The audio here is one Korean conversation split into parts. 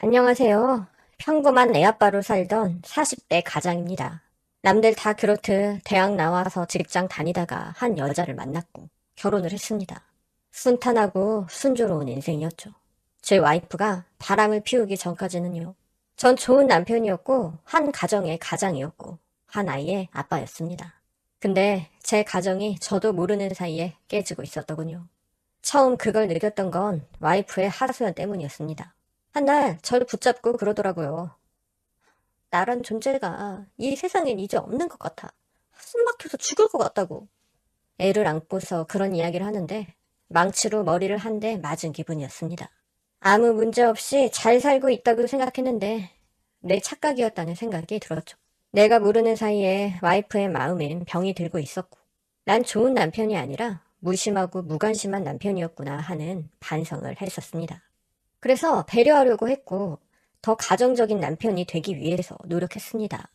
안녕하세요. 평범한 애아빠로 살던 40대 가장입니다. 남들 다 그렇듯 대학 나와서 직장 다니다가 한 여자를 만났고 결혼을 했습니다. 순탄하고 순조로운 인생이었죠. 제 와이프가 바람을 피우기 전까지는요. 전 좋은 남편이었고 한 가정의 가장이었고 한 아이의 아빠였습니다. 근데 제 가정이 저도 모르는 사이에 깨지고 있었더군요. 처음 그걸 느꼈던 건 와이프의 하소연 때문이었습니다. 한 날 저를 붙잡고 그러더라고요. 나란 존재가 이 세상엔 이제 없는 것 같아. 숨 막혀서 죽을 것 같다고. 애를 안고서 그런 이야기를 하는데 망치로 머리를 한 대 맞은 기분이었습니다. 아무 문제 없이 잘 살고 있다고 생각했는데 내 착각이었다는 생각이 들었죠. 내가 모르는 사이에 와이프의 마음엔 병이 들고 있었고 난 좋은 남편이 아니라 무심하고 무관심한 남편이었구나 하는 반성을 했었습니다. 그래서 배려하려고 했고, 더 가정적인 남편이 되기 위해서 노력했습니다.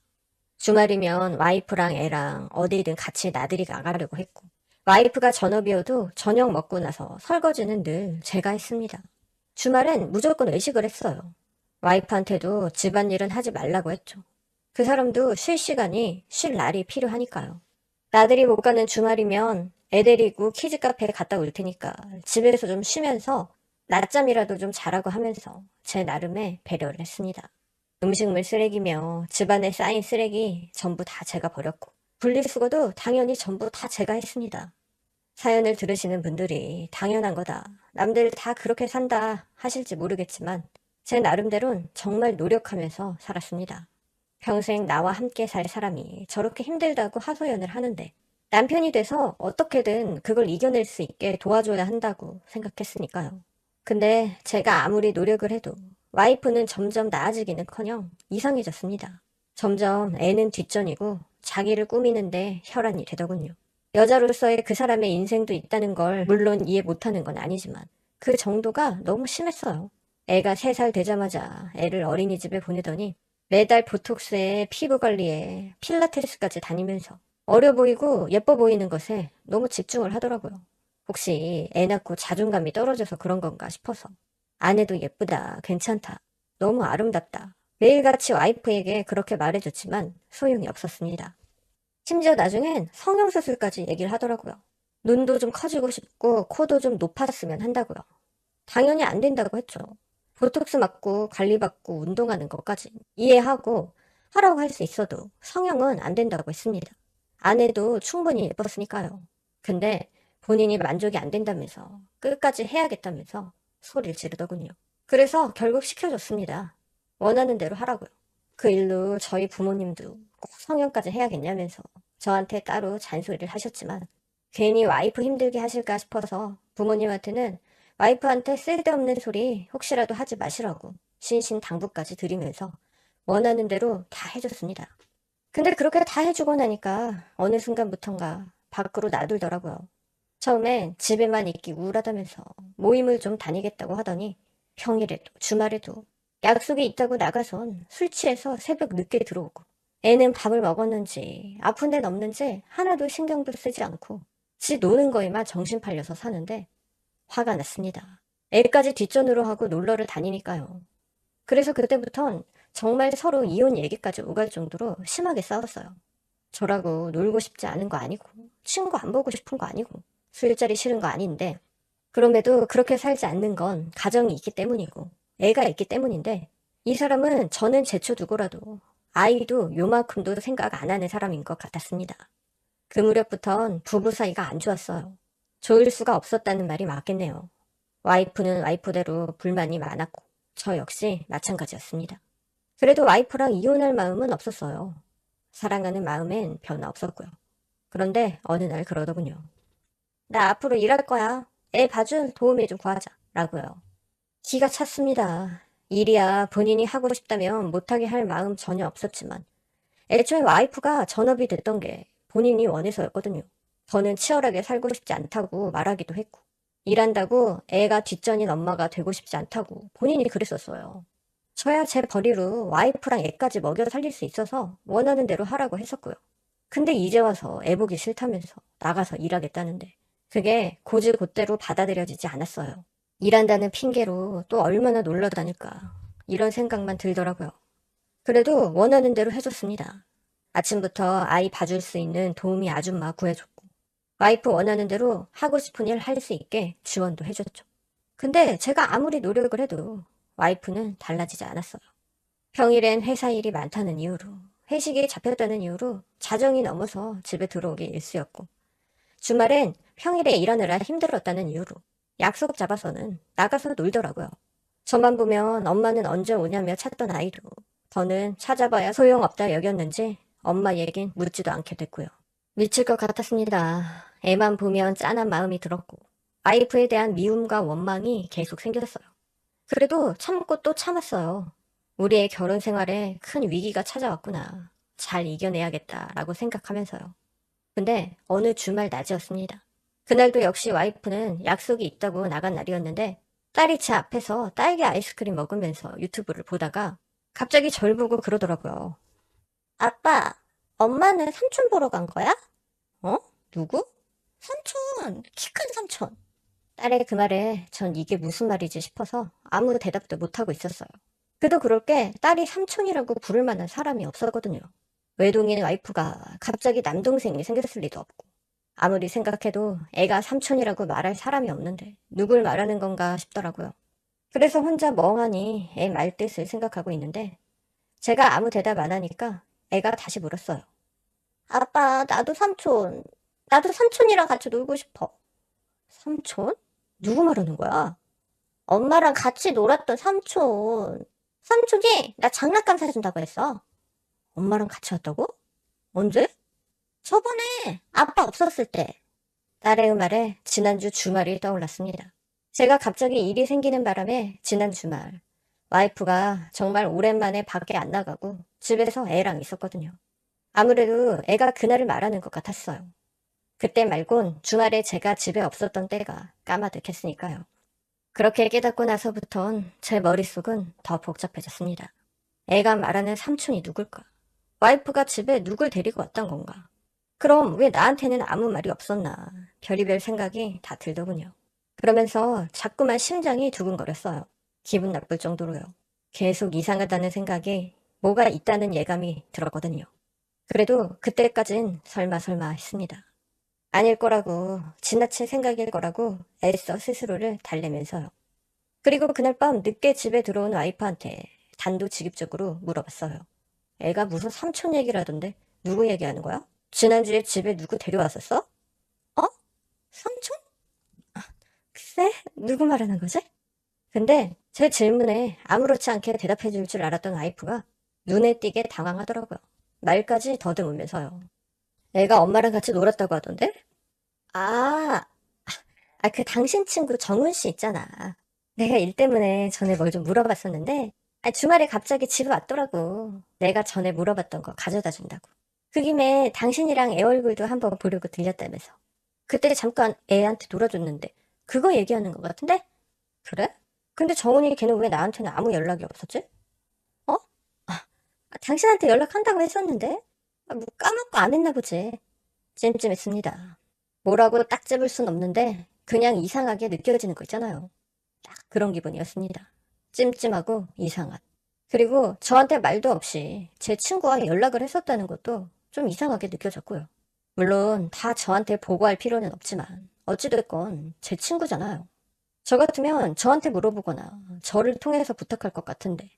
주말이면 와이프랑 애랑 어디든 같이 나들이 나가려고 했고, 와이프가 전업이어도 저녁 먹고 나서 설거지는 늘 제가 했습니다. 주말엔 무조건 외식을 했어요. 와이프한테도 집안일은 하지 말라고 했죠. 그 사람도 쉴 시간이 쉴 날이 필요하니까요. 나들이 못 가는 주말이면 애 데리고 키즈 카페에 갔다 올 테니까 집에서 좀 쉬면서 낮잠이라도 좀 자라고 하면서 제 나름의 배려를 했습니다. 음식물 쓰레기며 집안에 쌓인 쓰레기 전부 다 제가 버렸고 분리수거도 당연히 전부 다 제가 했습니다. 사연을 들으시는 분들이 당연한 거다. 남들 다 그렇게 산다 하실지 모르겠지만 제 나름대로는 정말 노력하면서 살았습니다. 평생 나와 함께 살 사람이 저렇게 힘들다고 하소연을 하는데 남편이 돼서 어떻게든 그걸 이겨낼 수 있게 도와줘야 한다고 생각했으니까요. 근데 제가 아무리 노력을 해도 와이프는 점점 나아지기는커녕 이상해졌습니다. 점점 애는 뒷전이고 자기를 꾸미는데 혈안이 되더군요. 여자로서의 그 사람의 인생도 있다는 걸 물론 이해 못하는 건 아니지만 그 정도가 너무 심했어요. 애가 3살 되자마자 애를 어린이집에 보내더니 매달 보톡스에 피부 관리에 필라테스까지 다니면서 어려 보이고 예뻐 보이는 것에 너무 집중을 하더라고요. 혹시 애 낳고 자존감이 떨어져서 그런 건가 싶어서 아내도 예쁘다, 괜찮다, 너무 아름답다. 매일같이 와이프에게 그렇게 말해줬지만 소용이 없었습니다. 심지어 나중엔 성형수술까지 얘기를 하더라고요. 눈도 좀 커지고 싶고 코도 좀 높았으면 한다고요. 당연히 안 된다고 했죠. 보톡스 맞고 관리받고 운동하는 것까지 이해하고 하라고 할 수 있어도 성형은 안 된다고 했습니다. 아내도 충분히 예뻤으니까요. 근데 본인이 만족이 안 된다면서 끝까지 해야겠다면서 소리를 지르더군요. 그래서 결국 시켜줬습니다. 원하는 대로 하라고요. 그 일로 저희 부모님도 꼭 성형까지 해야겠냐면서 저한테 따로 잔소리를 하셨지만 괜히 와이프 힘들게 하실까 싶어서 부모님한테는 와이프한테 쓸데없는 소리 혹시라도 하지 마시라고 신신당부까지 드리면서 원하는 대로 다 해줬습니다. 근데 그렇게 다 해주고 나니까 어느 순간부턴가 밖으로 나돌더라고요. 처음엔 집에만 있기 우울하다면서 모임을 좀 다니겠다고 하더니 평일에도 주말에도 약속이 있다고 나가선 술 취해서 새벽 늦게 들어오고 애는 밥을 먹었는지 아픈 데는 없는지 하나도 신경도 쓰지 않고 지 노는 거에만 정신 팔려서 사는데 화가 났습니다. 애까지 뒷전으로 하고 놀러를 다니니까요. 그래서 그때부턴 정말 서로 이혼 얘기까지 오갈 정도로 심하게 싸웠어요. 저라고 놀고 싶지 않은 거 아니고 친구 안 보고 싶은 거 아니고 술자리 싫은 거 아닌데 그럼에도 그렇게 살지 않는 건 가정이 있기 때문이고 애가 있기 때문인데 이 사람은 저는 제쳐두고라도 아이도 요만큼도 생각 안 하는 사람인 것 같았습니다. 그 무렵부턴 부부 사이가 안 좋았어요. 좋을 수가 없었다는 말이 맞겠네요. 와이프는 와이프대로 불만이 많았고 저 역시 마찬가지였습니다. 그래도 와이프랑 이혼할 마음은 없었어요. 사랑하는 마음엔 변화 없었고요. 그런데 어느 날 그러더군요. 나 앞으로 일할 거야. 애 봐준 도우미 좀 구하자. 라고요. 기가 찼습니다. 일이야 본인이 하고 싶다면 못하게 할 마음 전혀 없었지만 애초에 와이프가 전업이 됐던 게 본인이 원해서였거든요. 저는 치열하게 살고 싶지 않다고 말하기도 했고 일한다고 애가 뒷전인 엄마가 되고 싶지 않다고 본인이 그랬었어요. 저야 제 벌이로 와이프랑 애까지 먹여 살릴 수 있어서 원하는 대로 하라고 했었고요. 근데 이제 와서 애 보기 싫다면서 나가서 일하겠다는데 그게 고지곧대로 받아들여지지 않았어요. 일한다는 핑계로 또 얼마나 놀러 다닐까. 이런 생각만 들더라고요. 그래도 원하는 대로 해줬습니다. 아침부터 아이 봐줄 수 있는 도우미 아줌마 구해줬고, 와이프 원하는 대로 하고 싶은 일 할 수 있게 지원도 해줬죠. 근데 제가 아무리 노력을 해도 와이프는 달라지지 않았어요. 평일엔 회사 일이 많다는 이유로, 회식이 잡혔다는 이유로 자정이 넘어서 집에 들어오기 일쑤였고, 주말엔 평일에 일하느라 힘들었다는 이유로 약속 잡아서는 나가서 놀더라고요. 저만 보면 엄마는 언제 오냐며 찾던 아이도 저는 찾아봐야 소용없다 여겼는지 엄마 얘긴 묻지도 않게 됐고요. 미칠 것 같았습니다. 애만 보면 짠한 마음이 들었고 와이프에 대한 미움과 원망이 계속 생겼어요. 그래도 참고 또 참았어요. 우리의 결혼 생활에 큰 위기가 찾아왔구나. 잘 이겨내야겠다라고 생각하면서요. 근데 어느 주말 낮이었습니다. 그날도 역시 와이프는 약속이 있다고 나간 날이었는데 딸이 제 앞에서 딸기 아이스크림 먹으면서 유튜브를 보다가 갑자기 절 보고 그러더라고요. 아빠, 엄마는 삼촌 보러 간 거야? 어? 누구? 삼촌, 키 큰 삼촌. 딸의 그 말에 전 이게 무슨 말이지 싶어서 아무 대답도 못하고 있었어요. 그도 그럴 게 딸이 삼촌이라고 부를 만한 사람이 없었거든요. 외동인 와이프가 갑자기 남동생이 생겼을 리도 없고 아무리 생각해도 애가 삼촌이라고 말할 사람이 없는데 누굴 말하는 건가 싶더라고요. 그래서 혼자 멍하니 애 말뜻을 생각하고 있는데 제가 아무 대답 안 하니까 애가 다시 물었어요. 아빠, 나도 삼촌이랑 같이 놀고 싶어. 삼촌? 누구 말하는 거야? 엄마랑 같이 놀았던 삼촌. 삼촌이 나 장난감 사준다고 했어. 엄마랑 같이 왔다고? 언제? 저번에 아빠 없었을 때. 딸의 말에 지난주 주말이 떠올랐습니다. 제가 갑자기 일이 생기는 바람에 지난 주말 와이프가 정말 오랜만에 밖에 안 나가고 집에서 애랑 있었거든요. 아무래도 애가 그날을 말하는 것 같았어요. 그때 말곤 주말에 제가 집에 없었던 때가 까마득했으니까요. 그렇게 깨닫고 나서부턴 제 머릿속은 더 복잡해졌습니다. 애가 말하는 삼촌이 누굴까? 와이프가 집에 누굴 데리고 왔던 건가? 그럼 왜 나한테는 아무 말이 없었나? 별의별 생각이 다 들더군요. 그러면서 자꾸만 심장이 두근거렸어요. 기분 나쁠 정도로요. 계속 이상하다는 생각이 뭐가 있다는 예감이 들었거든요. 그래도 그때까진 설마 했습니다. 아닐 거라고, 지나친 생각일 거라고 애써 스스로를 달래면서요. 그리고 그날 밤 늦게 집에 들어온 와이프한테 단도직입적으로 물어봤어요. 애가 무슨 삼촌 얘기를 하던데 누구 얘기하는 거야? 지난주에 집에 누구 데려왔었어? 어? 삼촌? 글쎄, 누구 말하는 거지? 근데 제 질문에 아무렇지 않게 대답해 줄 줄 알았던 와이프가 눈에 띄게 당황하더라고요. 말까지 더듬으면서요. 애가 엄마랑 같이 놀았다고 하던데? 아, 그 당신 친구 정훈 씨 있잖아. 내가 일 때문에 전에 뭘 좀 물어봤었는데, 주말에 갑자기 집에 왔더라고. 내가 전에 물어봤던 거 가져다 준다고. 그 김에 당신이랑 애 얼굴도 한번 보려고 들렸다면서. 그때 잠깐 애한테 놀아줬는데, 그거 얘기하는 것 같은데? 그래? 근데 정훈이 걔는 왜 나한테는 아무 연락이 없었지? 어? 당신한테 연락한다고 했었는데? 뭐 까먹고 안 했나 보지. 찜찜했습니다. 뭐라고 딱 집을 순 없는데 그냥 이상하게 느껴지는 거 있잖아요. 딱 그런 기분이었습니다. 찜찜하고 이상한. 그리고 저한테 말도 없이 제 친구와 연락을 했었다는 것도 좀 이상하게 느껴졌고요. 물론 다 저한테 보고할 필요는 없지만 어찌됐건 제 친구잖아요. 저 같으면 저한테 물어보거나 저를 통해서 부탁할 것 같은데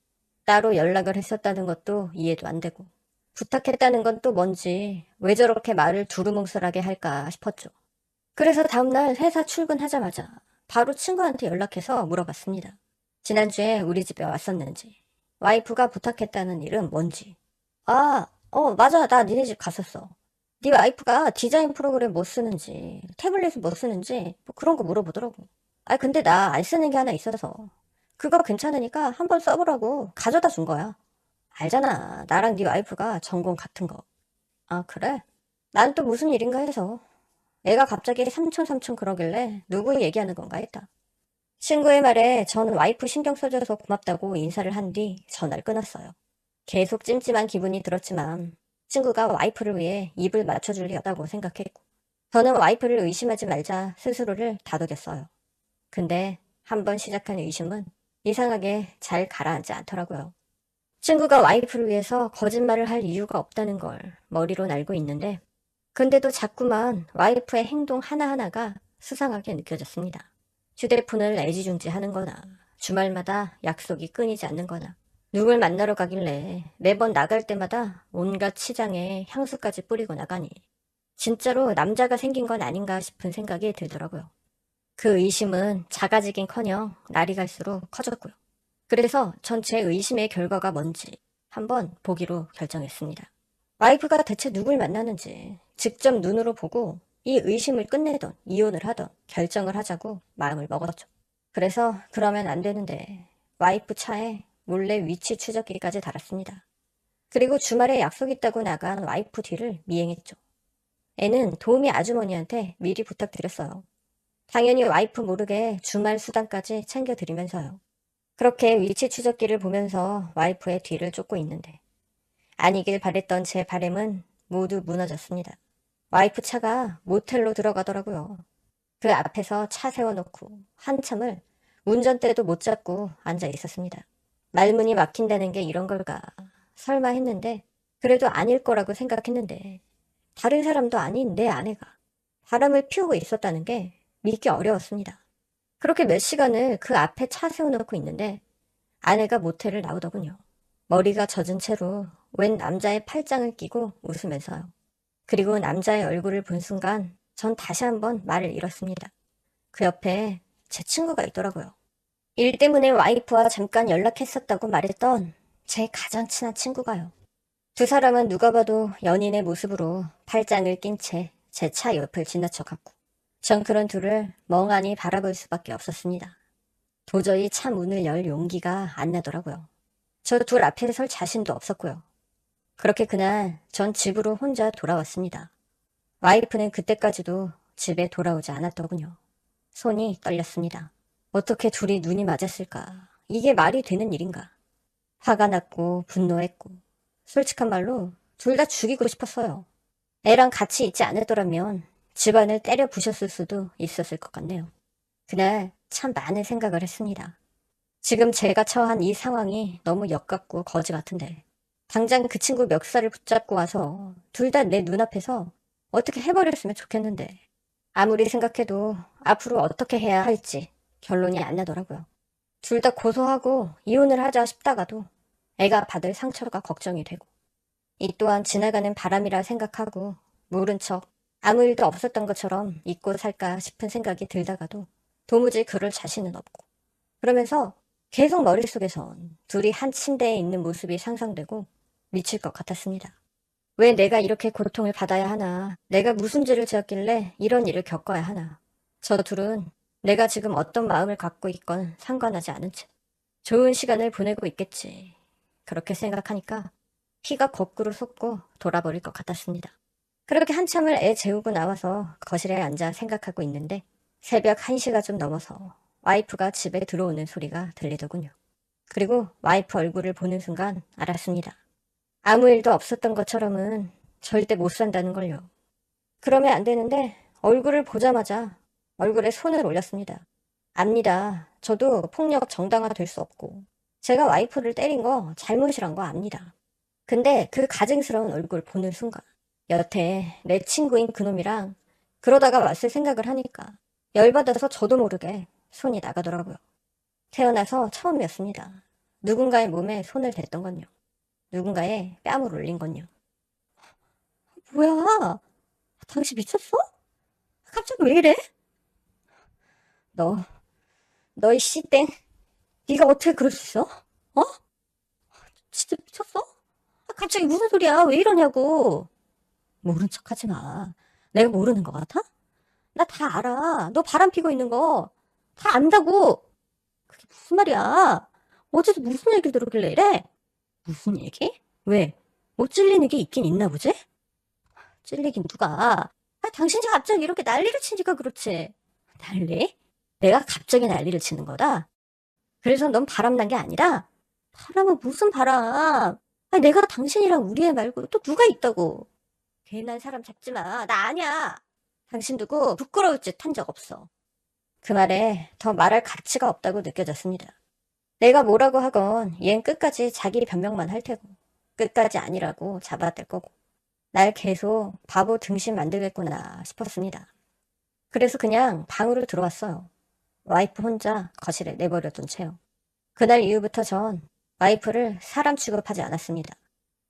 따로 연락을 했었다는 것도 이해도 안 되고 부탁했다는 건 또 뭔지 왜 저렇게 말을 두루뭉술하게 할까 싶었죠. 그래서 다음날 회사 출근하자마자 바로 친구한테 연락해서 물어봤습니다. 지난주에 우리 집에 왔었는지, 와이프가 부탁했다는 일은 뭔지. 맞아. 나 니네 집 갔었어. 네 와이프가 디자인 프로그램 뭐 쓰는지, 태블릿을 뭐 쓰는지 뭐 그런 거 물어보더라고. 근데 나 안 쓰는 게 하나 있어서 그거 괜찮으니까 한번 써보라고 가져다 준 거야. 알잖아. 나랑 네 와이프가 전공 같은 거. 아, 그래? 난 또 무슨 일인가 해서. 애가 갑자기 삼촌 그러길래 누구 얘기하는 건가 했다. 친구의 말에 저는 와이프 신경 써줘서 고맙다고 인사를 한 뒤 전화를 끊었어요. 계속 찜찜한 기분이 들었지만 친구가 와이프를 위해 입을 맞춰줄 리 없다고 생각했고 저는 와이프를 의심하지 말자 스스로를 다독였어요. 근데 한번 시작한 의심은 이상하게 잘 가라앉지 않더라고요. 친구가 와이프를 위해서 거짓말을 할 이유가 없다는 걸 머리론 알고 있는데, 근데도 자꾸만 와이프의 행동 하나하나가 수상하게 느껴졌습니다. 휴대폰을 애지중지 하는 거나, 주말마다 약속이 끊이지 않는 거나, 누굴 만나러 가길래 매번 나갈 때마다 온갖 치장에 향수까지 뿌리고 나가니, 진짜로 남자가 생긴 건 아닌가 싶은 생각이 들더라고요. 그 의심은 작아지긴커녕 날이 갈수록 커졌고요. 그래서 전 제 의심의 결과가 뭔지 한번 보기로 결정했습니다. 와이프가 대체 누굴 만나는지 직접 눈으로 보고 이 의심을 끝내던 이혼을 하던 결정을 하자고 마음을 먹었죠. 그래서 그러면 안 되는데 와이프 차에 몰래 위치 추적기까지 달았습니다. 그리고 주말에 약속 있다고 나간 와이프 뒤를 미행했죠. 애는 도우미 아주머니한테 미리 부탁드렸어요. 당연히 와이프 모르게 주말 수당까지 챙겨드리면서요. 그렇게 위치 추적기를 보면서 와이프의 뒤를 쫓고 있는데 아니길 바랬던 제 바램은 모두 무너졌습니다. 와이프 차가 모텔로 들어가더라고요. 그 앞에서 차 세워놓고 한참을 운전대도 못 잡고 앉아 있었습니다. 말문이 막힌다는 게 이런 걸까 설마 했는데 그래도 아닐 거라고 생각했는데 다른 사람도 아닌 내 아내가 바람을 피우고 있었다는 게 믿기 어려웠습니다. 그렇게 몇 시간을 그 앞에 차 세워놓고 있는데 아내가 모텔을 나오더군요. 머리가 젖은 채로 웬 남자의 팔짱을 끼고 웃으면서요. 그리고 남자의 얼굴을 본 순간 전 다시 한번 말을 잃었습니다. 그 옆에 제 친구가 있더라고요. 일 때문에 와이프와 잠깐 연락했었다고 말했던 제 가장 친한 친구가요. 두 사람은 누가 봐도 연인의 모습으로 팔짱을 낀 채 제 차 옆을 지나쳐갔고 전 그런 둘을 멍하니 바라볼 수밖에 없었습니다. 도저히 차 문을 열 용기가 안 나더라고요. 저 둘 앞에 설 자신도 없었고요. 그렇게 그날 전 집으로 혼자 돌아왔습니다. 와이프는 그때까지도 집에 돌아오지 않았더군요. 손이 떨렸습니다. 어떻게 둘이 눈이 맞았을까? 이게 말이 되는 일인가? 화가 났고 분노했고 솔직한 말로 둘 다 죽이고 싶었어요. 애랑 같이 있지 않았더라면 집안을 때려 부셨을 수도 있었을 것 같네요. 그날 참 많은 생각을 했습니다. 지금 제가 처한 이 상황이 너무 역같고 거지 같은데 당장 그 친구 멱살을 붙잡고 와서 둘 다 내 눈앞에서 어떻게 해버렸으면 좋겠는데 아무리 생각해도 앞으로 어떻게 해야 할지 결론이 안 나더라고요. 둘 다 고소하고 이혼을 하자 싶다가도 애가 받을 상처가 걱정이 되고 이 또한 지나가는 바람이라 생각하고 모른 척 아무 일도 없었던 것처럼 잊고 살까 싶은 생각이 들다가도 도무지 그럴 자신은 없고 그러면서 계속 머릿속에선 둘이 한 침대에 있는 모습이 상상되고 미칠 것 같았습니다. 왜 내가 이렇게 고통을 받아야 하나? 내가 무슨 죄를 지었길래 이런 일을 겪어야 하나? 저 둘은 내가 지금 어떤 마음을 갖고 있건 상관하지 않은 채 좋은 시간을 보내고 있겠지. 그렇게 생각하니까 피가 거꾸로 솟고 돌아버릴 것 같았습니다. 그렇게 한참을 애 재우고 나와서 거실에 앉아 생각하고 있는데 새벽 1시가 좀 넘어서 와이프가 집에 들어오는 소리가 들리더군요. 그리고 와이프 얼굴을 보는 순간 알았습니다. 아무 일도 없었던 것처럼은 절대 못 산다는 걸요. 그러면 안 되는데 얼굴을 보자마자 얼굴에 손을 올렸습니다. 압니다. 저도 폭력 정당화 될 수 없고 제가 와이프를 때린 거 잘못이란 거 압니다. 근데 그 가증스러운 얼굴 보는 순간 여태 내 친구인 그놈이랑 그러다가 왔을 생각을 하니까 열받아서 저도 모르게 손이 나가더라고요. 태어나서 처음이었습니다. 누군가의 몸에 손을 댔던 건요. 누군가의 뺨을 올린 건요. 뭐야? 당신 미쳤어? 갑자기 왜 이래? 너, 너희 씨땡. 네가 어떻게 그럴 수 있어? 어? 진짜 미쳤어? 갑자기 무슨 소리야? 왜 이러냐고. 모른 척 하지 마. 내가 모르는 거 같아? 나 다 알아. 너 바람 피고 있는 거 다 안다고. 그게 무슨 말이야? 어제도 무슨 얘기를 들었길래 이래? 무슨 얘기? 왜? 뭐 찔리는 게 있긴 있나 보지? 찔리긴 누가? 당신이 갑자기 이렇게 난리를 치니까 그렇지. 난리? 내가 갑자기 난리를 치는 거다? 그래서 넌 바람난 게 아니라? 바람은 무슨 바람? 내가 당신이랑 우리 애 말고 또 누가 있다고. 괜한 사람 잡지 마. 나 아니야. 당신 두고 부끄러울 짓 한 적 없어. 그 말에 더 말할 가치가 없다고 느껴졌습니다. 내가 뭐라고 하건 얜 끝까지 자기 변명만 할 테고 끝까지 아니라고 잡아댈 거고 날 계속 바보 등신 만들겠구나 싶었습니다. 그래서 그냥 방으로 들어왔어요. 와이프 혼자 거실에 내버려둔 채요. 그날 이후부터 전 와이프를 사람 취급하지 않았습니다.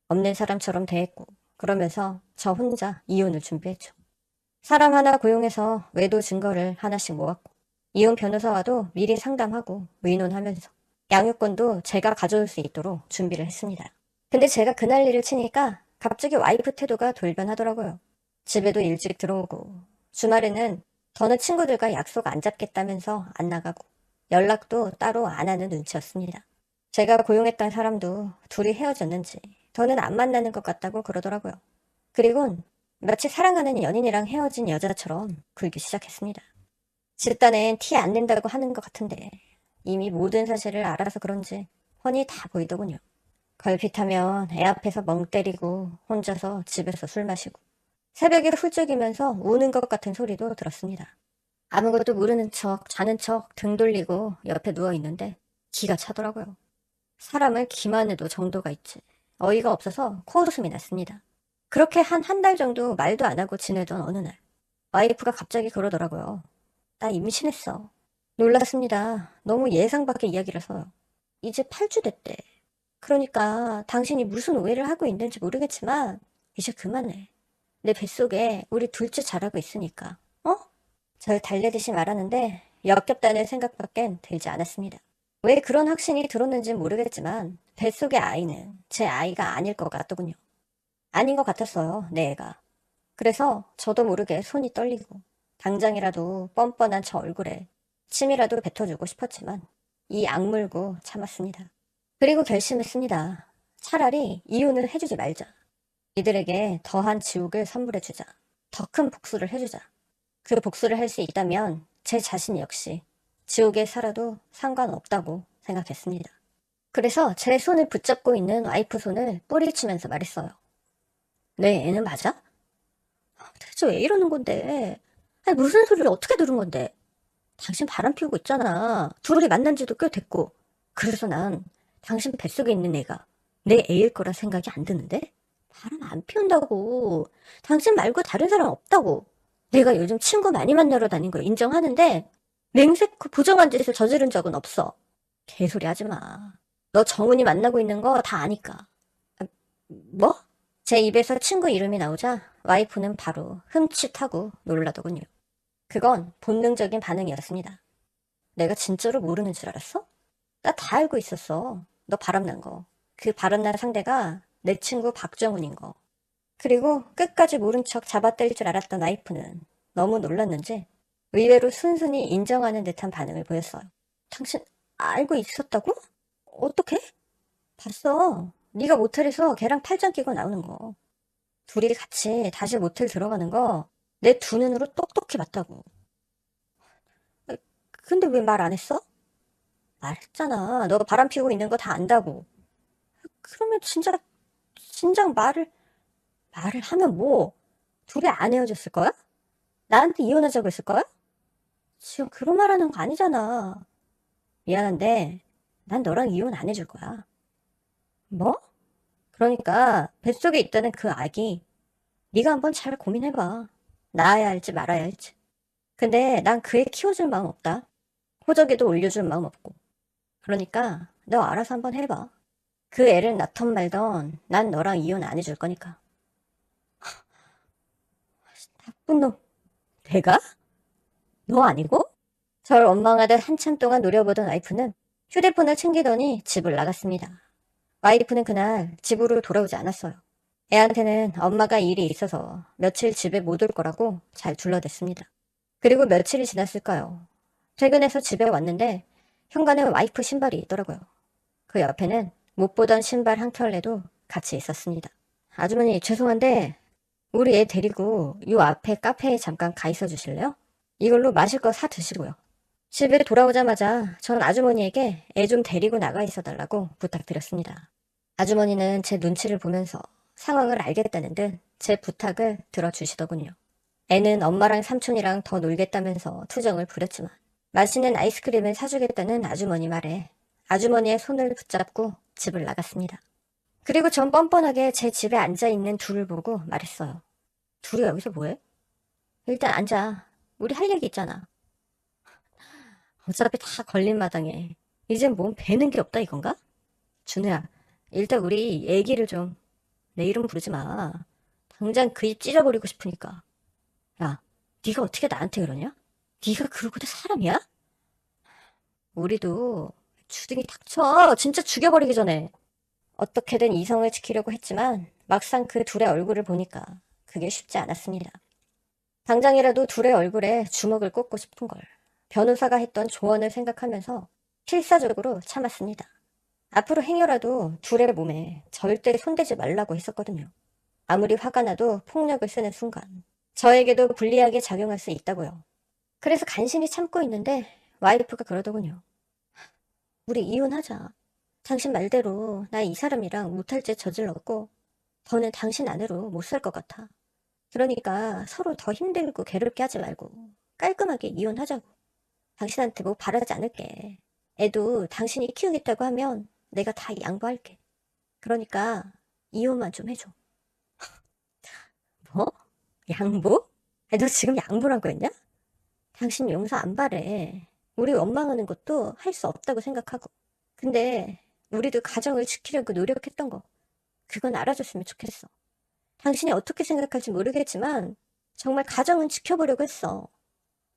없는 사람처럼 대했고 그러면서 저 혼자 이혼을 준비했죠. 사람 하나 고용해서 외도 증거를 하나씩 모았고 이혼 변호사와도 미리 상담하고 의논하면서 양육권도 제가 가져올 수 있도록 준비를 했습니다. 근데 제가 그날 일을 치니까 갑자기 와이프 태도가 돌변하더라고요. 집에도 일찍 들어오고 주말에는 더는 친구들과 약속 안 잡겠다면서 안 나가고 연락도 따로 안 하는 눈치였습니다. 제가 고용했던 사람도 둘이 헤어졌는지 더는 안 만나는 것 같다고 그러더라고요. 그리곤 마치 사랑하는 연인이랑 헤어진 여자처럼 굴기 시작했습니다. 집단엔 티 안 낸다고 하는 것 같은데 이미 모든 사실을 알아서 그런지 훤히 다 보이더군요. 걸핏하면 애 앞에서 멍 때리고 혼자서 집에서 술 마시고 새벽에 훌쩍이면서 우는 것 같은 소리도 들었습니다. 아무것도 모르는 척 자는 척 등 돌리고 옆에 누워있는데 기가 차더라고요. 사람을 기만 해도 정도가 있지. 어이가 없어서 코웃음이 났습니다. 그렇게 한 달 정도 말도 안 하고 지내던 어느 날 와이프가 갑자기 그러더라고요. 나 임신했어. 놀랐습니다. 너무 예상 밖의 이야기라서요. 이제 8주 됐대. 그러니까 당신이 무슨 오해를 하고 있는지 모르겠지만 이제 그만해. 내 뱃속에 우리 둘째 자라고 있으니까. 어? 절 달래듯이 말하는데 역겹다는 생각밖엔 들지 않았습니다. 왜 그런 확신이 들었는지 모르겠지만 뱃속의 아이는 제 아이가 아닐 것 같더군요. 아닌 것 같았어요, 내 애가. 그래서 저도 모르게 손이 떨리고 당장이라도 뻔뻔한 저 얼굴에 침이라도 뱉어주고 싶었지만 이 악물고 참았습니다. 그리고 결심했습니다. 차라리 이혼을 해주지 말자. 이들에게 더한 지옥을 선물해주자. 더 큰 복수를 해주자. 그 복수를 할 수 있다면 제 자신 역시 지옥에 살아도 상관없다고 생각했습니다. 그래서 제 손을 붙잡고 있는 와이프 손을 뿌리치면서 말했어요. 내 애는 맞아? 대체 왜 이러는 건데? 아니, 무슨 소리를 어떻게 들은 건데? 당신 바람 피우고 있잖아. 둘이 만난 지도 꽤 됐고. 그래서 난 당신 뱃속에 있는 애가 내 애일 거라 생각이 안 드는데? 바람 안 피운다고. 당신 말고 다른 사람 없다고. 내가 요즘 친구 많이 만나러 다닌 거 인정하는데 맹세코 부정한 짓을 저지른 적은 없어. 개소리 하지 마. 너 정훈이 만나고 있는 거 다 아니까. 아, 뭐? 제 입에서 친구 이름이 나오자 와이프는 바로 흠칫하고 놀라더군요. 그건 본능적인 반응이었습니다. 내가 진짜로 모르는 줄 알았어? 나 다 알고 있었어. 너 바람난 거. 그 바람난 상대가 내 친구 박정훈인 거. 그리고 끝까지 모른 척 잡아떼릴 줄 알았던 와이프는 너무 놀랐는지 의외로 순순히 인정하는 듯한 반응을 보였어요. 당신 알고 있었다고? 어떻게? 봤어. 네가 모텔에서 걔랑 팔짱 끼고 나오는 거. 둘이 같이 다시 모텔 들어가는 거 내 두 눈으로 똑똑히 봤다고. 아, 근데 왜 말 안 했어? 말했잖아. 너 바람 피우고 있는 거 다 안다고. 그러면 진작 말을 하면 뭐, 둘이 안 헤어졌을 거야? 나한테 이혼하자고 했을 거야? 지금 그런 말 하는 거 아니잖아. 미안한데, 난 너랑 이혼 안 해줄 거야. 뭐? 그러니까, 뱃속에 있다는 그 아기, 네가 한번 잘 고민해봐. 낳아야 할지 말아야 할지. 근데 난 그 애 키워줄 마음 없다. 호적에도 올려줄 마음 없고. 그러니까, 너 알아서 한번 해봐. 그 애를 낳던 말던 난 너랑 이혼 안 해줄 거니까. 나쁜 놈. 내가? 너 아니고? 절 원망하듯 한참 동안 노려보던 와이프는 휴대폰을 챙기더니 집을 나갔습니다. 와이프는 그날 집으로 돌아오지 않았어요. 애한테는 엄마가 일이 있어서 며칠 집에 못 올 거라고 잘 둘러댔습니다. 그리고 며칠이 지났을까요? 퇴근해서 집에 왔는데 현관에 와이프 신발이 있더라고요. 그 옆에는 못 보던 신발 한 켤레도 같이 있었습니다. 아주머니 죄송한데 우리 애 데리고 요 앞에 카페에 잠깐 가 있어 주실래요? 이걸로 마실 거 사 드시고요. 집에 돌아오자마자 전 아주머니에게 애 좀 데리고 나가 있어 달라고 부탁드렸습니다. 아주머니는 제 눈치를 보면서 상황을 알겠다는 듯 제 부탁을 들어주시더군요. 애는 엄마랑 삼촌이랑 더 놀겠다면서 투정을 부렸지만 맛있는 아이스크림을 사주겠다는 아주머니 말에 아주머니의 손을 붙잡고 집을 나갔습니다. 그리고 전 뻔뻔하게 제 집에 앉아있는 둘을 보고 말했어요. 둘이 여기서 뭐해? 일단 앉아. 우리 할 얘기 있잖아. 어차피 다 걸린 마당에 이젠 몸 배는 게 없다 이건가? 준우야, 일단 우리 얘기를 좀. 내 이름 부르지 마. 당장 그 입 찢어버리고 싶으니까. 야, 네가 어떻게 나한테 그러냐? 네가 그러고도 사람이야? 우리도 주둥이 닥쳐. 진짜 죽여버리기 전에. 어떻게든 이성을 지키려고 했지만 막상 그 둘의 얼굴을 보니까 그게 쉽지 않았습니다. 당장이라도 둘의 얼굴에 주먹을 꽂고 싶은 걸 변호사가 했던 조언을 생각하면서 필사적으로 참았습니다. 앞으로 행여라도 둘의 몸에 절대 손대지 말라고 했었거든요. 아무리 화가 나도 폭력을 쓰는 순간 저에게도 불리하게 작용할 수 있다고요. 그래서 간신히 참고 있는데 와이프가 그러더군요. 우리 이혼하자. 당신 말대로 나 이 사람이랑 못할 짓 저질렀고 더는 당신 아내로 못 살 것 같아. 그러니까 서로 더 힘들고 괴롭게 하지 말고 깔끔하게 이혼하자고. 당신한테 뭐 바라지 않을게. 애도 당신이 키우겠다고 하면 내가 다 양보할게. 그러니까 이혼만 좀 해줘. 뭐? 양보? 너 지금 양보라고 했냐? 당신 용서 안 바래. 우리 원망하는 것도 할 수 없다고 생각하고. 근데 우리도 가정을 지키려고 노력했던 거. 그건 알아줬으면 좋겠어. 당신이 어떻게 생각할지 모르겠지만 정말 가정은 지켜보려고 했어.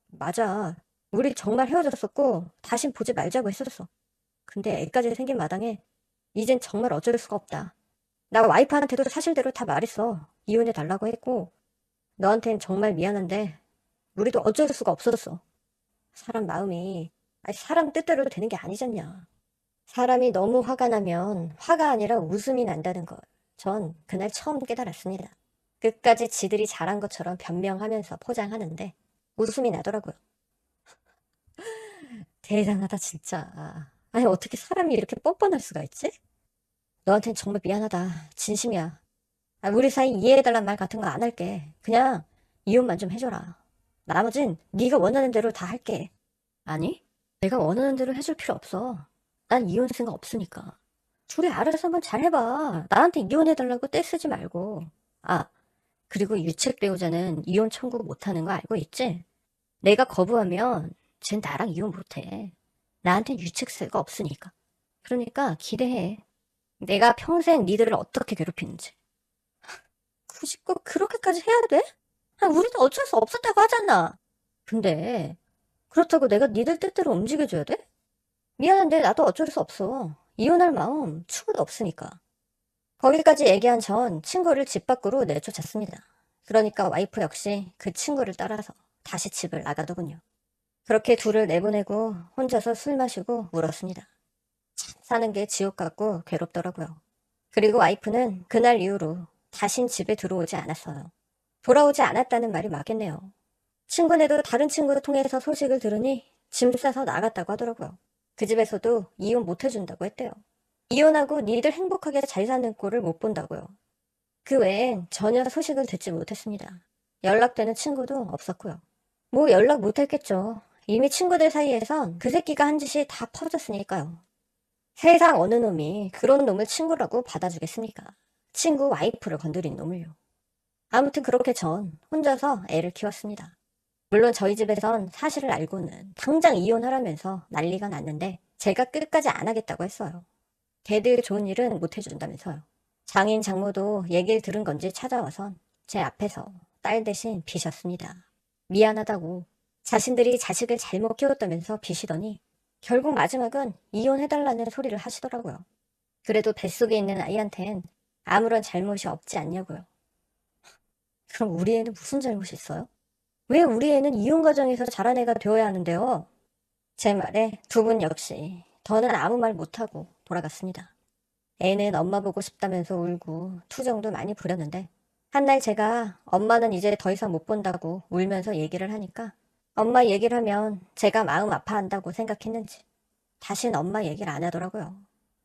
맞아. 우리 정말 헤어졌었고 다신 보지 말자고 했었어. 근데 애까지 생긴 마당에 이젠 정말 어쩔 수가 없다. 나 와이프한테도 사실대로 다 말했어. 이혼해달라고 했고 너한텐 정말 미안한데 우리도 어쩔 수가 없었어. 사람 마음이 사람 뜻대로 되는 게 아니잖냐. 사람이 너무 화가 나면 화가 아니라 웃음이 난다는 걸 전 그날 처음 깨달았습니다. 끝까지 지들이 잘한 것처럼 변명하면서 포장하는데 웃음이 나더라고요. 대단하다 진짜. 아니 어떻게 사람이 이렇게 뻔뻔할 수가 있지? 너한텐 정말 미안하다. 진심이야. 우리 사이 이해해달란 말 같은 거 안 할게. 그냥 이혼만 좀 해줘라. 나머진 네가 원하는 대로 다 할게. 아니, 내가 원하는 대로 해줄 필요 없어. 난 이혼 생각 없으니까. 둘이 알아서 한번 잘 해봐. 나한테 이혼해달라고 떼쓰지 말고. 아, 그리고 유책 배우자는 이혼 청구 못하는 거 알고 있지? 내가 거부하면 쟨 나랑 이혼 못해. 나한텐 유책세가 없으니까. 그러니까 기대해. 내가 평생 니들을 어떻게 괴롭히는지. 굳이 꼭 그렇게까지 해야 돼? 우리도 어쩔 수 없었다고 하잖아. 근데 그렇다고 내가 니들 뜻대로 움직여줘야 돼? 미안한데 나도 어쩔 수 없어. 이혼할 마음 추구도 없으니까. 거기까지 얘기한 전 친구를 집 밖으로 내쫓았습니다. 그러니까 와이프 역시 그 친구를 따라서 다시 집을 나가더군요. 그렇게 둘을 내보내고 혼자서 술 마시고 울었습니다. 참 사는 게 지옥 같고 괴롭더라고요. 그리고 와이프는 그날 이후로 다신 집에 들어오지 않았어요. 돌아오지 않았다는 말이 맞겠네요. 친구네도 다른 친구를 통해서 소식을 들으니 짐 싸서 나갔다고 하더라고요. 그 집에서도 이혼 못 해준다고 했대요. 이혼하고 니들 행복하게 잘 사는 꼴을 못 본다고요. 그 외엔 전혀 소식을 듣지 못했습니다. 연락되는 친구도 없었고요. 뭐 연락 못 했겠죠. 이미 친구들 사이에선 그 새끼가 한 짓이 다 퍼졌으니까요. 세상 어느 놈이 그런 놈을 친구라고 받아주겠습니까? 친구 와이프를 건드린 놈을요. 아무튼 그렇게 전 혼자서 애를 키웠습니다. 물론 저희 집에선 사실을 알고는 당장 이혼하라면서 난리가 났는데 제가 끝까지 안 하겠다고 했어요. 걔들 좋은 일은 못 해준다면서요. 장인 장모도 얘기를 들은 건지 찾아와선 제 앞에서 딸 대신 비셨습니다. 미안하다고 자신들이 자식을 잘못 키웠다면서 비시더니 결국 마지막은 이혼해달라는 소리를 하시더라고요. 그래도 뱃속에 있는 아이한텐 아무런 잘못이 없지 않냐고요. 그럼 우리 애는 무슨 잘못이 있어요? 왜 우리 애는 이혼 과정에서 자란 애가 되어야 하는데요? 제 말에 두 분 역시 더는 아무 말 못하고 돌아갔습니다. 애는 엄마 보고 싶다면서 울고 투정도 많이 부렸는데 한날 제가 엄마는 이제 더 이상 못 본다고 울면서 얘기를 하니까 엄마 얘기를 하면 제가 마음 아파한다고 생각했는지 다신 엄마 얘기를 안 하더라고요.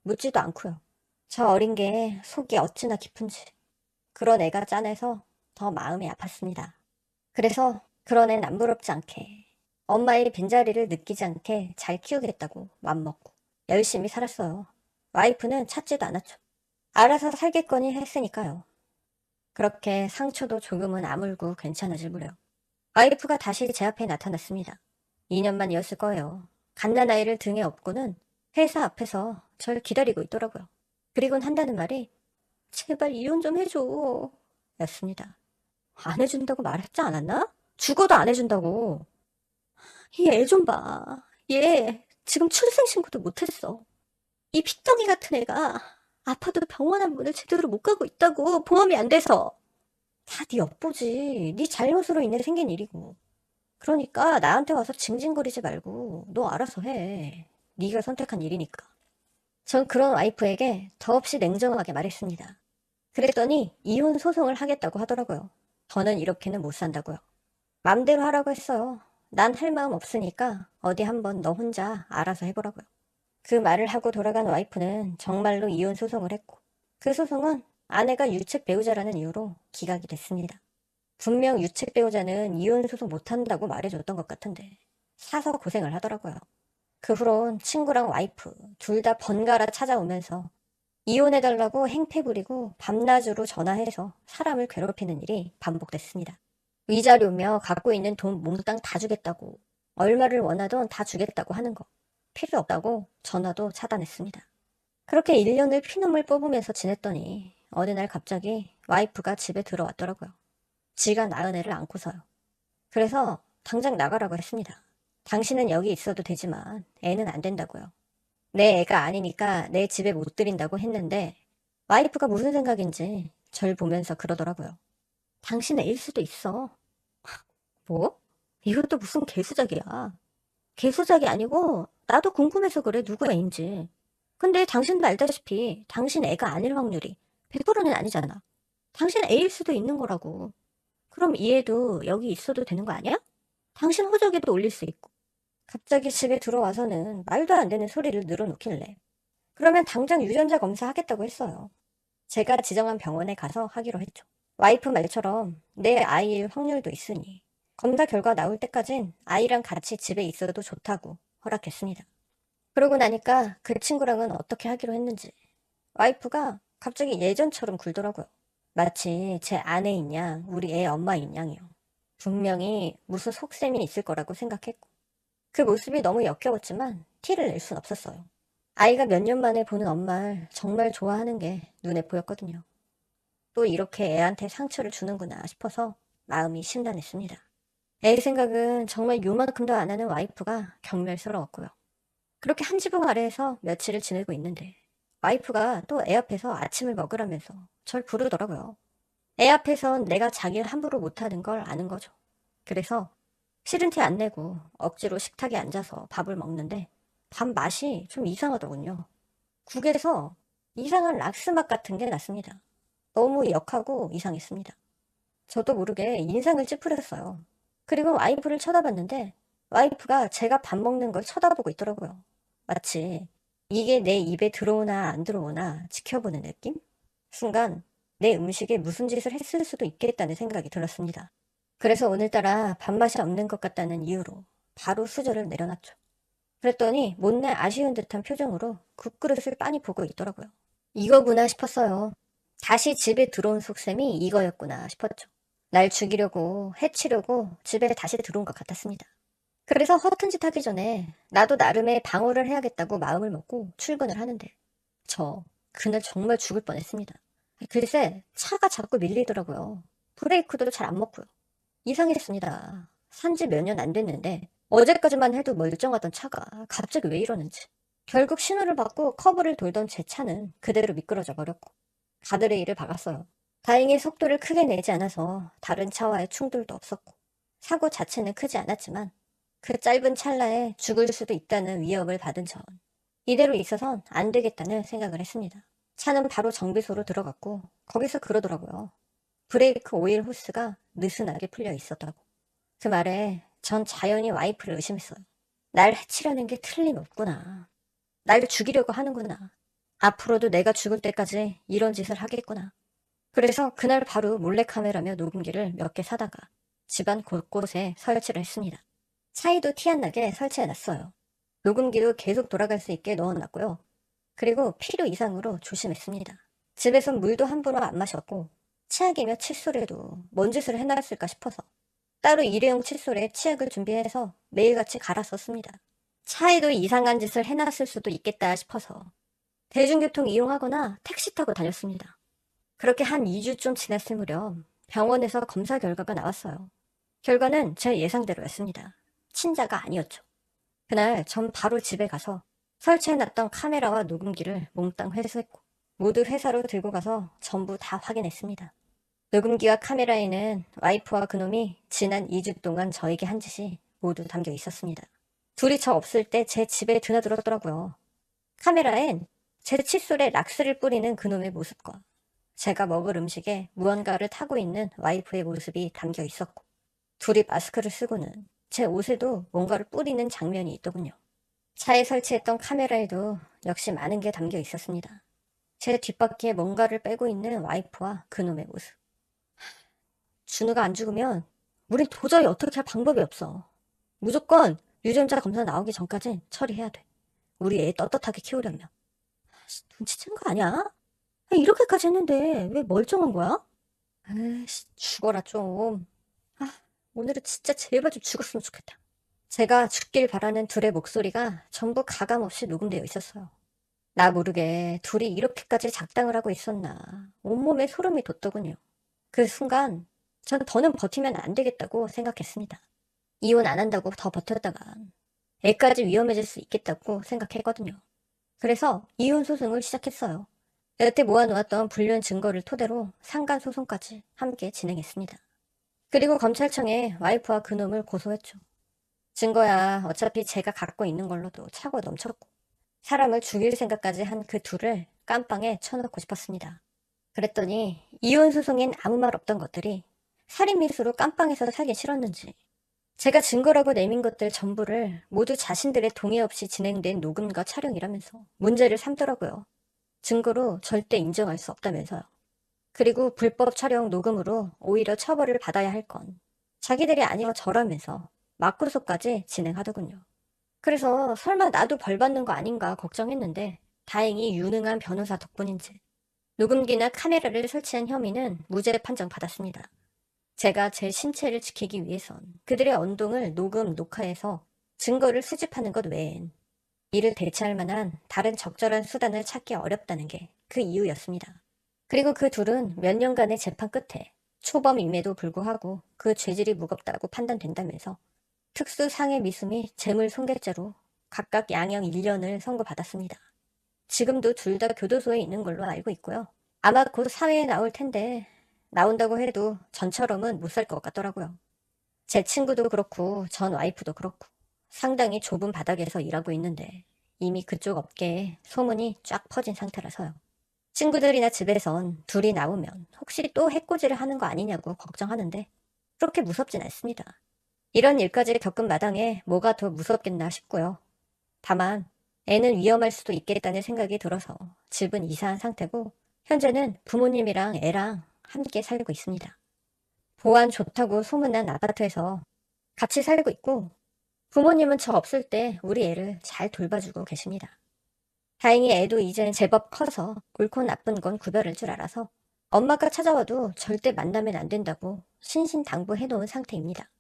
묻지도 않고요. 저 어린 게 속이 어찌나 깊은지 그런 애가 짠해서 더 마음이 아팠습니다. 그래서 그런 애 남부럽지 않게 엄마의 빈자리를 느끼지 않게 잘 키우겠다고 맘먹고 열심히 살았어요. 와이프는 찾지도 않았죠. 알아서 살겠거니 했으니까요. 그렇게 상처도 조금은 아물고 괜찮아질 무렵 와이프가 다시 제 앞에 나타났습니다. 2년 만이었을 거예요. 갓난아이를 등에 업고는 회사 앞에서 절 기다리고 있더라고요. 그리곤 한다는 말이 제발 이혼 좀 해줘 였습니다. 안 해준다고 말했지 않았나? 죽어도 안 해준다고. 이 애 좀 봐. 얘 지금 출생신고도 못했어. 이 핏덩이 같은 애가 아파도 병원 한 번을 제대로 못 가고 있다고, 보험이 안 돼서. 다 네 엿보지. 네 잘못으로 인해 생긴 일이고. 그러니까 나한테 와서 징징거리지 말고 너 알아서 해. 네가 선택한 일이니까. 전 그런 와이프에게 더없이 냉정하게 말했습니다. 그랬더니 이혼 소송을 하겠다고 하더라고요. 저는 이렇게는 못 산다고요. 맘대로 하라고 했어요. 난 할 마음 없으니까 어디 한번 너 혼자 알아서 해보라고요. 그 말을 하고 돌아간 와이프는 정말로 이혼 소송을 했고, 그 소송은 아내가 유책 배우자라는 이유로 기각이 됐습니다. 분명 유책 배우자는 이혼 소송 못한다고 말해줬던 것 같은데 사서 고생을 하더라고요. 그 후론 친구랑 와이프 둘 다 번갈아 찾아오면서 이혼해달라고 행패 부리고 밤낮으로 전화해서 사람을 괴롭히는 일이 반복됐습니다. 위자료며 갖고 있는 돈 몽땅 다 주겠다고, 얼마를 원하던 다 주겠다고 하는 거 필요 없다고 전화도 차단했습니다. 그렇게 1년을 피눈물 뽑으면서 지냈더니 어느 날 갑자기 와이프가 집에 들어왔더라고요. 지가 낳은 애를 안고서요. 그래서 당장 나가라고 했습니다. 당신은 여기 있어도 되지만 애는 안 된다고요. 내 애가 아니니까 내 집에 못 들인다고 했는데 와이프가 무슨 생각인지 절 보면서 그러더라고요. 당신 애일 수도 있어. 뭐? 이것도 무슨 개수작이야. 개수작이 아니고 나도 궁금해서 그래, 누구 애인지. 근데 당신도 알다시피 당신 애가 아닐 확률이 100%는 아니잖아. 당신 애일 수도 있는 거라고. 그럼 이 애도 여기 있어도 되는 거 아니야? 당신 호적에도 올릴 수 있고. 갑자기 집에 들어와서는 말도 안 되는 소리를 늘어놓길래 그러면 당장 유전자 검사하겠다고 했어요. 제가 지정한 병원에 가서 하기로 했죠. 와이프 말처럼 내 아이일 확률도 있으니 검사 결과 나올 때까진 아이랑 같이 집에 있어도 좋다고 허락했습니다. 그러고 나니까 그 친구랑은 어떻게 하기로 했는지 와이프가 갑자기 예전처럼 굴더라고요. 마치 제 아내인 양, 우리 애 엄마인 양이요. 분명히 무슨 속셈이 있을 거라고 생각했고 그 모습이 너무 역겨웠지만 티를 낼 순 없었어요. 아이가 몇 년 만에 보는 엄마를 정말 좋아하는 게 눈에 보였거든요. 또 이렇게 애한테 상처를 주는구나 싶어서 마음이 심란했습니다. 애 생각은 정말 요만큼도 안 하는 와이프가 경멸스러웠고요. 그렇게 한 지붕 아래에서 며칠을 지내고 있는데 와이프가 또 애 앞에서 아침을 먹으라면서 절 부르더라고요. 애 앞에선 내가 자기를 함부로 못하는 걸 아는 거죠. 그래서 싫은 티 안 내고 억지로 식탁에 앉아서 밥을 먹는데 밥 맛이 좀 이상하더군요. 국에서 이상한 락스 맛 같은 게 났습니다. 너무 역하고 이상했습니다. 저도 모르게 인상을 찌푸렸어요. 그리고 와이프를 쳐다봤는데 와이프가 제가 밥 먹는 걸 쳐다보고 있더라고요. 마치 이게 내 입에 들어오나 안 들어오나 지켜보는 느낌? 순간 내 음식에 무슨 짓을 했을 수도 있겠다는 생각이 들었습니다. 그래서 오늘따라 밥맛이 없는 것 같다는 이유로 바로 수저를 내려놨죠. 그랬더니 못내 아쉬운 듯한 표정으로 국그릇을 빤히 보고 있더라고요. 이거구나 싶었어요. 다시 집에 들어온 속셈이 이거였구나 싶었죠. 날 죽이려고, 해치려고 집에 다시 들어온 것 같았습니다. 그래서 허튼 짓 하기 전에 나도 나름의 방어를 해야겠다고 마음을 먹고 출근을 하는데 저 그날 정말 죽을 뻔했습니다. 글쎄 차가 자꾸 밀리더라고요. 브레이크도 잘 안 먹고요. 이상했습니다. 산지 몇 년 안 됐는데 어제까지만 해도 멀쩡하던 차가 갑자기 왜 이러는지. 결국 신호를 받고 커브를 돌던 제 차는 그대로 미끄러져 버렸고 가드레일을 박았어요. 다행히 속도를 크게 내지 않아서 다른 차와의 충돌도 없었고 사고 자체는 크지 않았지만 그 짧은 찰나에 죽을 수도 있다는 위협을 받은 전 이대로 있어선 안 되겠다는 생각을 했습니다. 차는 바로 정비소로 들어갔고 거기서 그러더라고요. 브레이크 오일 호스가 느슨하게 풀려 있었다고. 그 말에 전 자연히 와이프를 의심했어요. 날 해치려는 게 틀림없구나. 날 죽이려고 하는구나. 앞으로도 내가 죽을 때까지 이런 짓을 하겠구나. 그래서 그날 바로 몰래카메라며 녹음기를 몇 개 사다가 집안 곳곳에 설치를 했습니다. 차이도 티 안 나게 설치해놨어요. 녹음기도 계속 돌아갈 수 있게 넣어놨고요. 그리고 필요 이상으로 조심했습니다. 집에선 물도 함부로 안 마셨고 치약이며 칫솔에도 뭔 짓을 해놨을까 싶어서 따로 일회용 칫솔에 치약을 준비해서 매일같이 갈아 썼습니다. 차에도 이상한 짓을 해놨을 수도 있겠다 싶어서 대중교통 이용하거나 택시 타고 다녔습니다. 그렇게 한 2주 좀 지났을 무렵 병원에서 검사 결과가 나왔어요. 결과는 제 예상대로였습니다. 친자가 아니었죠. 그날 전 바로 집에 가서 설치해놨던 카메라와 녹음기를 몽땅 회수했고 모두 회사로 들고 가서 전부 다 확인했습니다. 녹음기와 카메라에는 와이프와 그놈이 지난 2주 동안 저에게 한 짓이 모두 담겨 있었습니다. 둘이 저 없을 때 제 집에 드나들었더라고요. 카메라엔 제 칫솔에 락스를 뿌리는 그놈의 모습과 제가 먹을 음식에 무언가를 타고 있는 와이프의 모습이 담겨 있었고 둘이 마스크를 쓰고는 제 옷에도 뭔가를 뿌리는 장면이 있더군요. 차에 설치했던 카메라에도 역시 많은 게 담겨 있었습니다. 제 뒷바퀴에 뭔가를 빼고 있는 와이프와 그놈의 모습. 준우가 안 죽으면 우린 도저히 어떻게 할 방법이 없어. 무조건 유전자 검사 나오기 전까진 처리해야 돼. 우리 애 떳떳하게 키우려면. 눈치챈 거 아니야? 이렇게까지 했는데 왜 멀쩡한 거야? 에이씨, 죽어라 좀. 아, 오늘은 진짜 제발 좀 죽었으면 좋겠다. 제가 죽길 바라는 둘의 목소리가 전부 가감없이 녹음되어 있었어요. 나 모르게 둘이 이렇게까지 작당을 하고 있었나. 온몸에 소름이 돋더군요. 그 순간 전 더는 버티면 안 되겠다고 생각했습니다. 이혼 안 한다고 더 버텼다가 애까지 위험해질 수 있겠다고 생각했거든요. 그래서 이혼 소송을 시작했어요. 여태 모아놓았던 불륜 증거를 토대로 상간 소송까지 함께 진행했습니다. 그리고 검찰청에 와이프와 그놈을 고소했죠. 증거야 어차피 제가 갖고 있는 걸로도 차고 넘쳤고 사람을 죽일 생각까지 한 그 둘을 깜빵에 쳐넣고 싶었습니다. 그랬더니 이혼 소송엔 아무 말 없던 것들이 살인미수로 깜빵에서 살기 싫었는지 제가 증거라고 내민 것들 전부를 모두 자신들의 동의 없이 진행된 녹음과 촬영이라면서 문제를 삼더라고요. 증거로 절대 인정할 수 없다면서요. 그리고 불법 촬영 녹음으로 오히려 처벌을 받아야 할 건 자기들이 아니라 저라면서 맞고소까지 진행하더군요. 그래서 설마 나도 벌 받는 거 아닌가 걱정했는데 다행히 유능한 변호사 덕분인지 녹음기나 카메라를 설치한 혐의는 무죄 판정 받았습니다. 제가 제 신체를 지키기 위해선 그들의 언동을 녹음, 녹화해서 증거를 수집하는 것 외엔 이를 대체할 만한 다른 적절한 수단을 찾기 어렵다는 게 그 이유였습니다. 그리고 그 둘은 몇 년간의 재판 끝에 초범임에도 불구하고 그 죄질이 무겁다고 판단된다면서 특수상해 미수 및 재물손괴죄로 각각 양형 1년을 선고받았습니다. 지금도 둘 다 교도소에 있는 걸로 알고 있고요. 아마 곧 사회에 나올 텐데 나온다고 해도 전처럼은 못 살 것 같더라고요. 제 친구도 그렇고 전 와이프도 그렇고 상당히 좁은 바닥에서 일하고 있는데 이미 그쪽 업계에 소문이 쫙 퍼진 상태라서요. 친구들이나 집에선 둘이 나오면 혹시 또 해코지를 하는 거 아니냐고 걱정하는데 그렇게 무섭진 않습니다. 이런 일까지 겪은 마당에 뭐가 더 무섭겠나 싶고요. 다만 애는 위험할 수도 있겠다는 생각이 들어서 집은 이사한 상태고 현재는 부모님이랑 애랑 함께 살고 있습니다. 보안 좋다고 소문난 아파트에서 같이 살고 있고 부모님은 저 없을 때 우리 애를 잘 돌봐주고 계십니다. 다행히 애도 이제 제법 커서 옳고 나쁜 건 구별할 줄 알아서 엄마가 찾아와도 절대 만나면 안 된다고 신신당부해 놓은 상태입니다.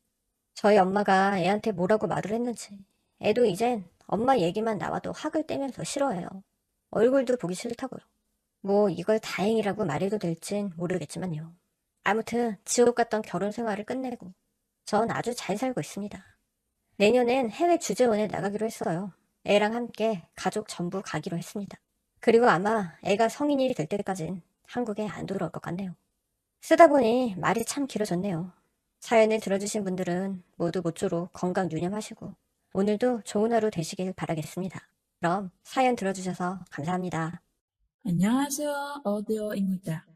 저희 엄마가 애한테 뭐라고 말을 했는지 애도 이젠 엄마 얘기만 나와도 학을 떼면서 싫어해요. 얼굴도 보기 싫다고요. 뭐 이걸 다행이라고 말해도 될진 모르겠지만요. 아무튼 지옥 같던 결혼 생활을 끝내고 전 아주 잘 살고 있습니다. 내년엔 해외 주재원에 나가기로 했어요. 애랑 함께 가족 전부 가기로 했습니다. 그리고 아마 애가 성인이 될 때까진 한국에 안 돌아올 것 같네요. 쓰다 보니 말이 참 길어졌네요. 사연을 들어주신 분들은 모두 모쪼록 건강 유념하시고 오늘도 좋은 하루 되시길 바라겠습니다. 그럼 사연 들어주셔서 감사합니다. 안녕하세요. 오디오입니다.